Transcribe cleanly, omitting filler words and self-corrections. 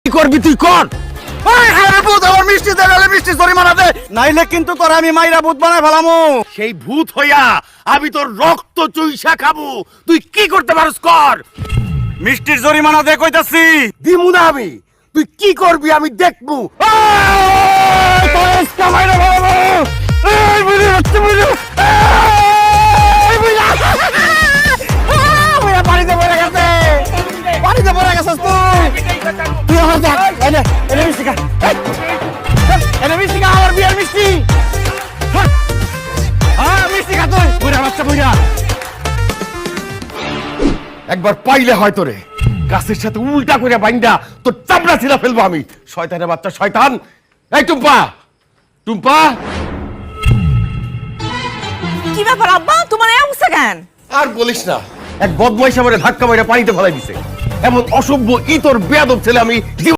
কি করবি তুই কর। আমার মিষ্টি দেবে, মিষ্টি জরিমানা দে, নাইলে কিন্তু তোর আমি মাইরা ভূত বানায় ফেলামু। সেই ভূত হইয়া আমি তোর রক্ত চুইসা খাবো, তুই কি করতে পারস কর। মিষ্টির জরিমানা দে কইতাছি। দিমু না আমি, তুই কি করবি আমি দেখবো। পানিতে পড়ে গেছে, পানিতে পড়ে গেছিস তুই আমার দেখ, এনে মিষ্টি খা, এনে মিষ্টি খা, আমার বিয়ের মিষ্টি। হ্যাঁ মিষ্টি খা তুই, বুড়া বাচ্চা বুড়া। একবার পাইলে হয় তোরে গাছের সাথে উল্টা করে বাইন্দা তোর চামড়া ছিঁড়া ফেলবো আমি। শয়তানের বাচ্চা শয়তান। এই টুম্পা, টুম্পা। কি ব্যাপার আব্বা, তোমার এই অবস্থা কেন? আর বলিস না, এক বদমাইশ আমারে ধাক্কা মাইরা পানিতে ফেলাই দিছে। এমন অসভ্য ইতর বেয়াদব ছেলে আমি